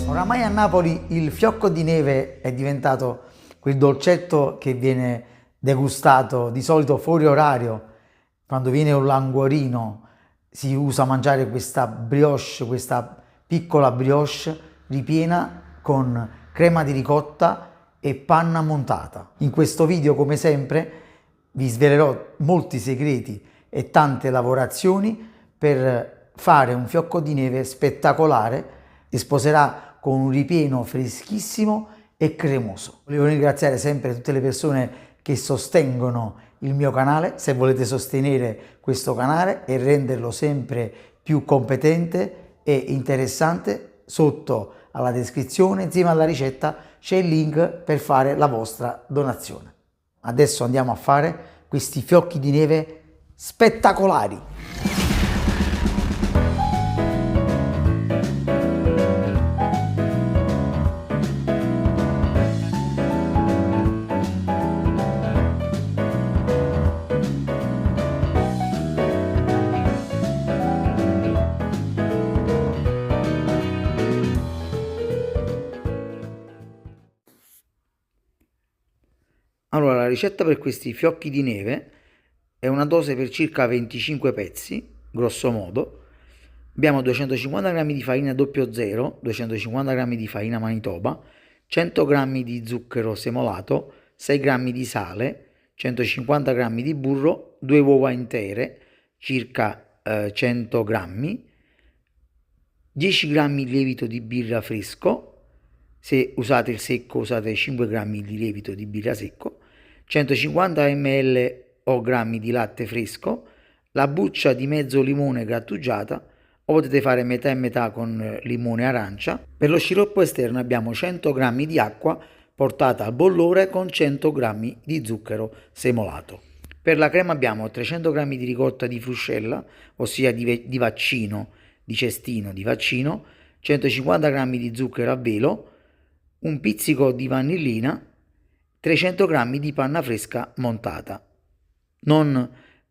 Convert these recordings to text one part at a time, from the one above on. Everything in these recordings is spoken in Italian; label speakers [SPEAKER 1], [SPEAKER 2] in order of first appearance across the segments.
[SPEAKER 1] Oramai a Napoli il fiocco di neve è diventato quel dolcetto che viene degustato di solito fuori orario. Quando viene un languorino si usa mangiare questa brioche, questa piccola brioche ripiena con crema di ricotta e panna montata. In questo video, come sempre, vi svelerò molti segreti e tante lavorazioni per fare un fiocco di neve spettacolare che sposerà con un ripieno freschissimo e cremoso. Volevo ringraziare sempre tutte le persone che sostengono il mio canale. Se volete sostenere questo canale e renderlo sempre più competente e interessante, sotto alla descrizione, insieme alla ricetta, c'è il link per fare la vostra donazione. Adesso andiamo a fare questi fiocchi di neve spettacolari. Allora, la ricetta per questi fiocchi di neve è una dose per circa 25 pezzi, grosso modo. Abbiamo 250 g di farina 00, 250 g di farina Manitoba, 100 g di zucchero semolato, 6 g di sale, 150 g di burro, 2 uova intere, circa 100 g, 10 g lievito di birra fresco. Se usate il secco usate 5 g di lievito di birra secco, 150 ml o grammi di latte fresco, la buccia di mezzo limone grattugiata, o potete fare metà e metà con limone e arancia. Per lo sciroppo esterno abbiamo 100 g di acqua portata al bollore con 100 g di zucchero semolato. Per la crema abbiamo 300 g di ricotta di fruscella, ossia di vaccino, di cestino di vaccino, 150 g di zucchero a velo, un pizzico di vanillina, 300 g di panna fresca montata, non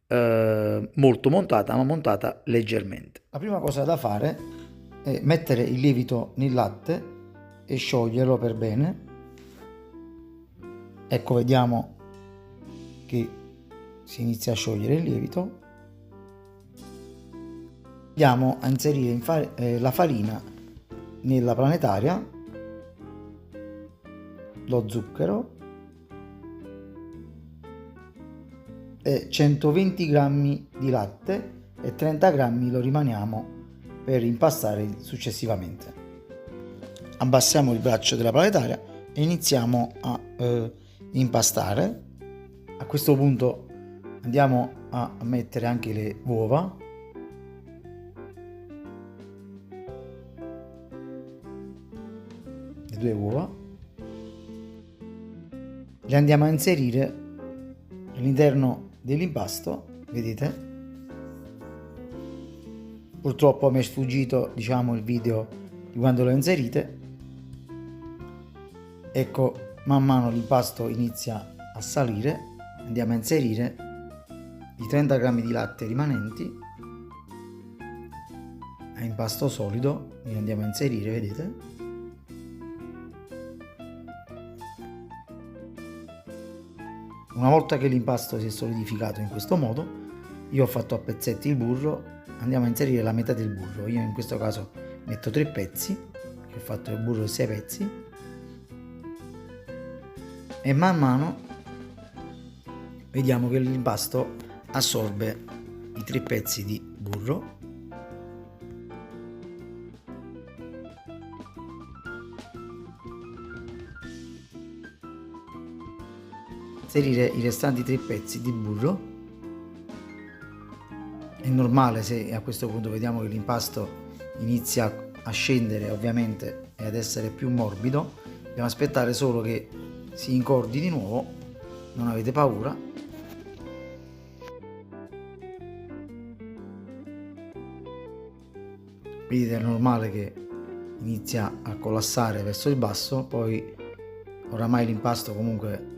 [SPEAKER 1] molto montata, ma montata leggermente. La prima cosa da fare è mettere il lievito nel latte e scioglierlo per bene. Ecco, vediamo che si inizia a sciogliere il lievito. Andiamo a inserire la farina nella planetaria, lo zucchero e 120 g di latte e 30 g lo rimaniamo per impastare successivamente. Abbassiamo il braccio della planetaria e iniziamo a impastare. A questo punto andiamo a mettere anche le uova. Le 2 uova. Le andiamo a inserire all'interno dell'impasto, vedete? Purtroppo mi è sfuggito, il video di quando lo inserite. Ecco, man mano l'impasto inizia a salire. Andiamo a inserire i 30 g di latte rimanenti a impasto solido, li andiamo a inserire, vedete? Una volta che l'impasto si è solidificato in questo modo, io ho fatto a pezzetti il burro, andiamo a inserire la metà del burro. Io in questo caso metto 3 pezzi, che ho fatto il burro 6 pezzi, e man mano vediamo che l'impasto assorbe i 3 pezzi di burro. Inserire i restanti 3 pezzi di burro. È normale se a questo punto vediamo che l'impasto inizia a scendere, ovviamente, e ad essere più morbido. Dobbiamo aspettare solo che si incordi di nuovo, non avete paura. Vedete, è normale che inizia a collassare verso il basso, poi oramai l'impasto comunque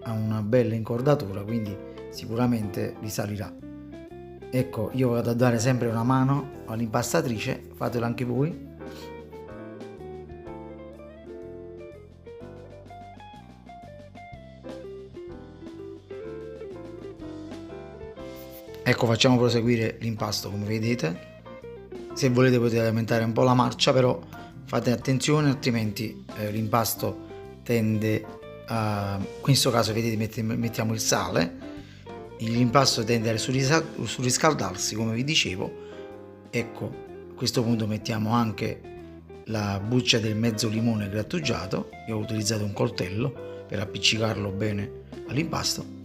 [SPEAKER 1] ha una bella incordatura, quindi sicuramente risalirà. Ecco, io vado a dare sempre una mano all'impastatrice, fatelo anche voi. Ecco, facciamo proseguire l'impasto come vedete. Se volete potete aumentare un po' la marcia, però fate attenzione, altrimenti l'impasto tende a... in questo caso vedete mettiamo il sale, l'impasto tende a surriscaldarsi come vi dicevo. Ecco, a questo punto mettiamo anche la buccia del mezzo limone grattugiato. Io ho utilizzato un coltello per appiccicarlo bene all'impasto.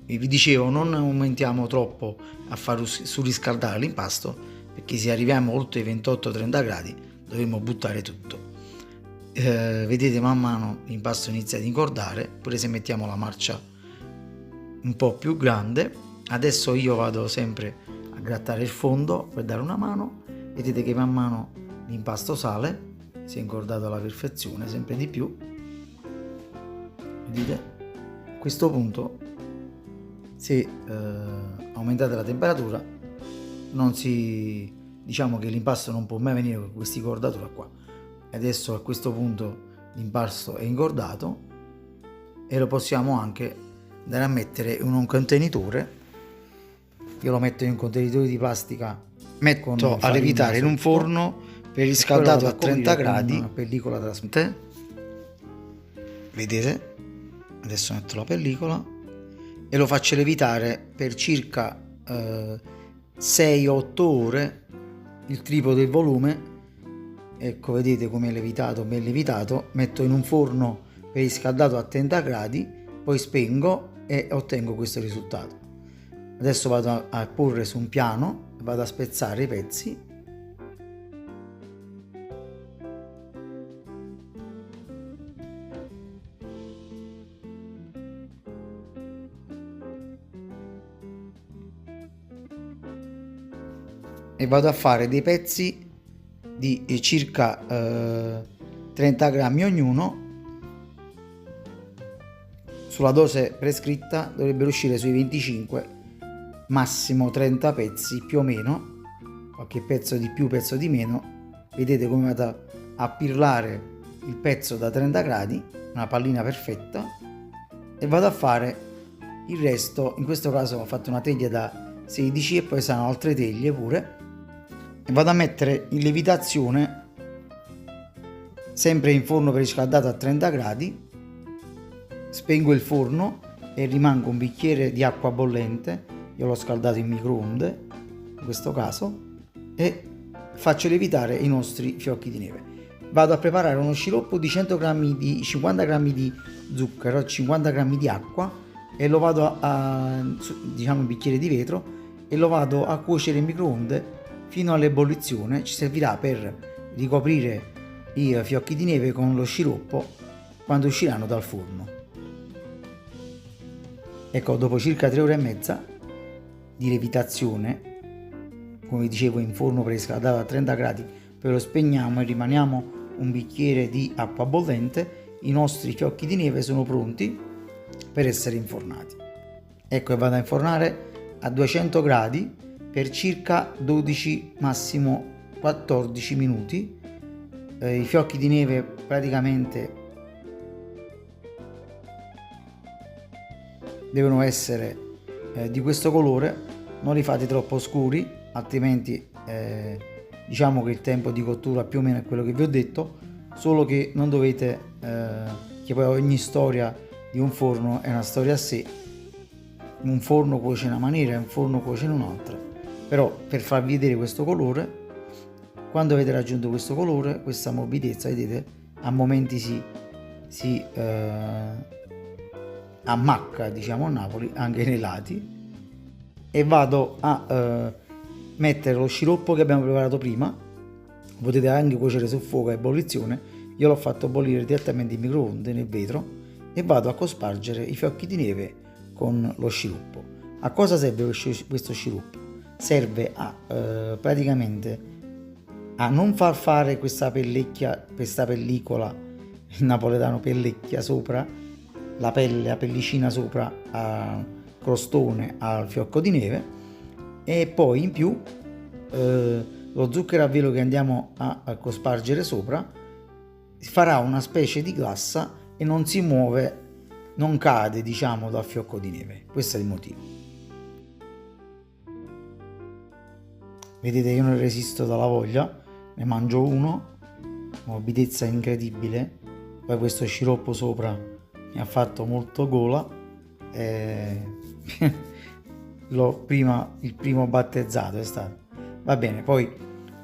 [SPEAKER 1] E vi dicevo, non aumentiamo troppo a far surriscaldare l'impasto, perché se arriviamo oltre i 28-30 gradi dovremo buttare tutto. Vedete, man mano l'impasto inizia ad ingordare, pure se mettiamo la marcia un po' più grande. Adesso io vado sempre a grattare il fondo per dare una mano. Vedete che man mano l'impasto sale, si è ingordato alla perfezione, sempre di più. Vedete? A questo punto, se aumentate la temperatura, diciamo che l'impasto non può mai venire con questa ingordatura qua. Adesso a questo punto l'impasto è ingordato e lo possiamo anche andare a mettere in un contenitore. Io lo metto in un contenitore di plastica, metto a lievitare in un forno preriscaldato a 30 gradi, una pellicola trasparente. Vedete? Adesso metto la pellicola e lo faccio lievitare per circa 6-8 ore, il triplo del volume. Ecco, vedete come è lievitato, ben lievitato. Metto in un forno preriscaldato a 30 gradi, poi spengo e ottengo questo risultato. Adesso vado a porre su un piano, vado a spezzare i pezzi. E vado a fare dei pezzi di circa 30 grammi ognuno. Sulla dose prescritta dovrebbero uscire sui 25, massimo 30 pezzi più o meno, qualche pezzo di più, pezzo di meno. Vedete come vado a pirlare il pezzo da 30 gradi, una pallina perfetta, e vado a fare il resto. In questo caso ho fatto una teglia da 16 e poi saranno altre teglie pure. E vado a mettere in lievitazione sempre in forno preriscaldato a 30 gradi. Spengo il forno e rimango un bicchiere di acqua bollente, io l'ho scaldato in microonde in questo caso, e faccio lievitare i nostri fiocchi di neve. Vado a preparare uno sciroppo di 50 g di zucchero, 50 g di acqua, e lo vado diciamo in bicchiere di vetro, e lo vado a cuocere in microonde fino all'ebollizione. Ci servirà per ricoprire i fiocchi di neve con lo sciroppo quando usciranno dal forno. Ecco, dopo circa 3 ore e mezza di lievitazione, come dicevo in forno preriscaldato a 30 gradi, poi lo spegniamo e rimaniamo un bicchiere di acqua bollente, i nostri fiocchi di neve sono pronti per essere infornati. Ecco, e vado a infornare a 200 gradi per circa 12, massimo 14 minuti. I fiocchi di neve praticamente devono essere di questo colore, non li fate troppo scuri, altrimenti diciamo che il tempo di cottura più o meno è quello che vi ho detto, solo che non dovete, che poi ogni storia di un forno è una storia a sé. Un forno cuoce in una maniera e un forno cuoce in un'altra. Però per farvi vedere questo colore, quando avete raggiunto questo colore, questa morbidezza, vedete, a momenti si ammacca, diciamo a Napoli, anche nei lati. E vado a mettere lo sciroppo che abbiamo preparato prima. Potete anche cuocere sul fuoco a ebollizione, io l'ho fatto bollire direttamente in microonde nel vetro, e vado a cospargere i fiocchi di neve con lo sciroppo. A cosa serve questo sciroppo? Serve a praticamente a non far fare questa pellicola, in napoletano pellecchia, sopra la pelle, la pellicina sopra a crostone al fiocco di neve. E poi in più lo zucchero a velo che andiamo a cospargere sopra farà una specie di glassa e non si muove, non cade, diciamo, dal fiocco di neve. Questo è il motivo. Vedete, io non resisto dalla voglia, ne mangio uno, morbidezza incredibile, poi questo sciroppo sopra mi ha fatto molto gola, il primo battezzato è stato. Va bene, poi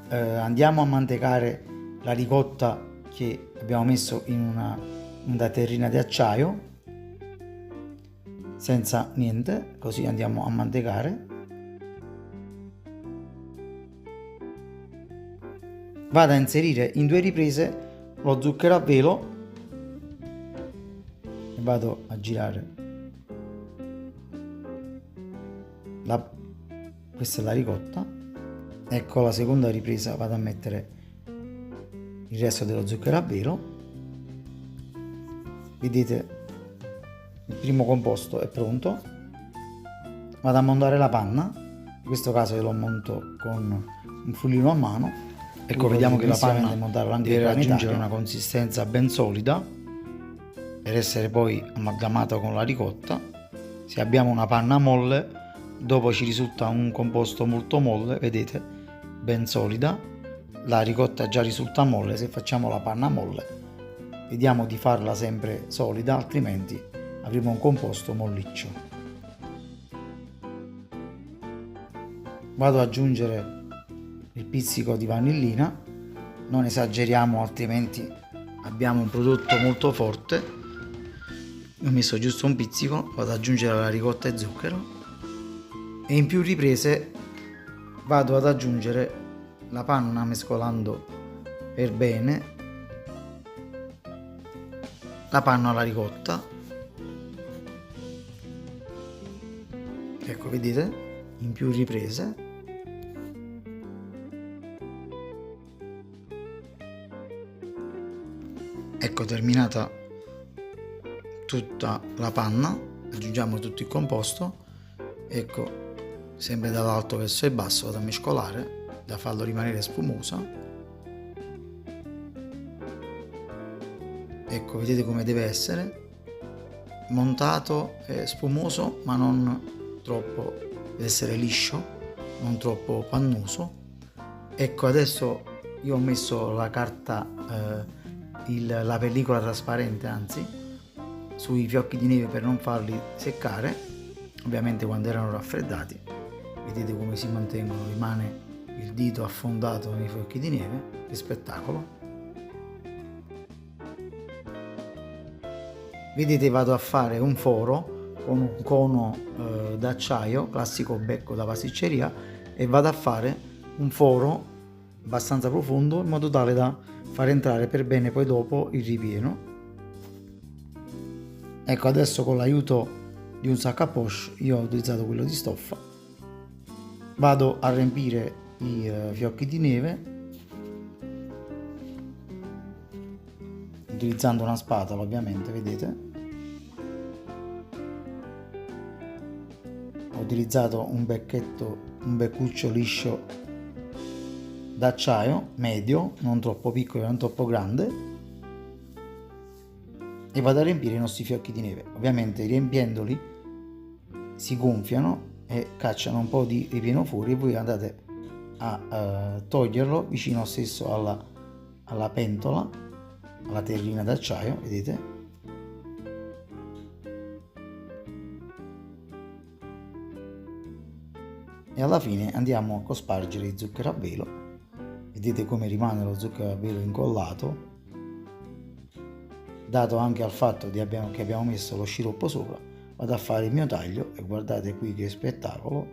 [SPEAKER 1] andiamo a mantecare la ricotta che abbiamo messo in una terrina di acciaio, senza niente, così andiamo a mantecare. Vado a inserire in 2 riprese lo zucchero a velo e vado a girare. Questa è la ricotta. Ecco la seconda ripresa, vado a mettere il resto dello zucchero a velo. Vedete, il primo composto è pronto. Vado a montare la panna, in questo caso io lo monto con un fullino a mano. Ecco, vediamo che la panna deve raggiungere una consistenza ben solida per essere poi amalgamata con la ricotta. Se abbiamo una panna molle, dopo ci risulta un composto molto molle, vedete, ben solida. La ricotta già risulta molle. Se facciamo la panna molle, vediamo di farla sempre solida, altrimenti avremo un composto molliccio. Vado ad aggiungere il pizzico di vanillina, non esageriamo altrimenti abbiamo un prodotto molto forte. Ho messo giusto un pizzico, vado ad aggiungere la ricotta e zucchero e in più riprese vado ad aggiungere la panna mescolando per bene la panna alla ricotta. Ecco, vedete, in più riprese. Ecco, terminata tutta la panna, aggiungiamo tutto il composto. Ecco, sempre dall'alto verso il basso vado a mescolare, da farlo rimanere spumoso. Ecco, vedete come deve essere, montato e spumoso, ma non troppo, deve essere liscio, non troppo pannoso. Ecco, adesso io ho messo la carta, la pellicola trasparente, anzi, sui fiocchi di neve per non farli seccare, ovviamente quando erano raffreddati. Vedete come si mantengono, rimane il dito affondato nei fiocchi di neve, che spettacolo. Vedete, vado a fare un foro con un cono d'acciaio, classico becco da pasticceria, e vado a fare un foro abbastanza profondo in modo tale da far entrare per bene poi dopo il ripieno. Ecco, adesso con l'aiuto di un sac à poche, io ho utilizzato quello di stoffa, vado a riempire i fiocchi di neve utilizzando una spatola, ovviamente, vedete. Ho utilizzato un beccuccio liscio d'acciaio medio, non troppo piccolo e non troppo grande, e vado a riempire i nostri fiocchi di neve. Ovviamente riempiendoli si gonfiano e cacciano un po' di ripieno fuori, e voi andate a toglierlo vicino stesso alla pentola, alla terrina d'acciaio, vedete. E alla fine andiamo a cospargere il zucchero a velo. Vedete come rimane lo zucchero a velo incollato, dato anche al fatto che abbiamo messo lo sciroppo sopra. Vado a fare il mio taglio e guardate qui che spettacolo,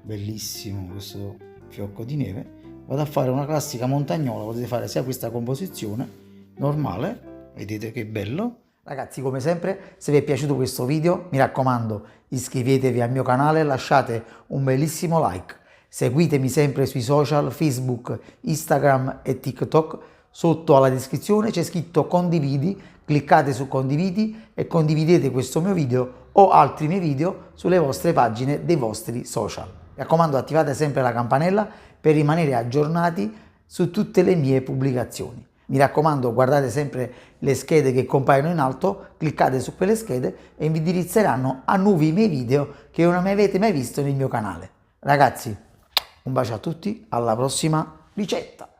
[SPEAKER 1] bellissimo questo fiocco di neve. Vado a fare una classica montagnola, potete fare sia questa composizione normale, vedete che bello. Ragazzi, come sempre, se vi è piaciuto questo video, mi raccomando, iscrivetevi al mio canale e lasciate un bellissimo like. Seguitemi sempre sui social, Facebook, Instagram e TikTok. Sotto alla descrizione c'è scritto condividi, cliccate su condividi e condividete questo mio video o altri miei video sulle vostre pagine dei vostri social. Mi raccomando, attivate sempre la campanella per rimanere aggiornati su tutte le mie pubblicazioni. Mi raccomando, guardate sempre le schede che compaiono in alto, cliccate su quelle schede e vi indirizzeranno a nuovi miei video che non avete mai visto nel mio canale. Ragazzi, Un bacio a tutti, alla prossima ricetta!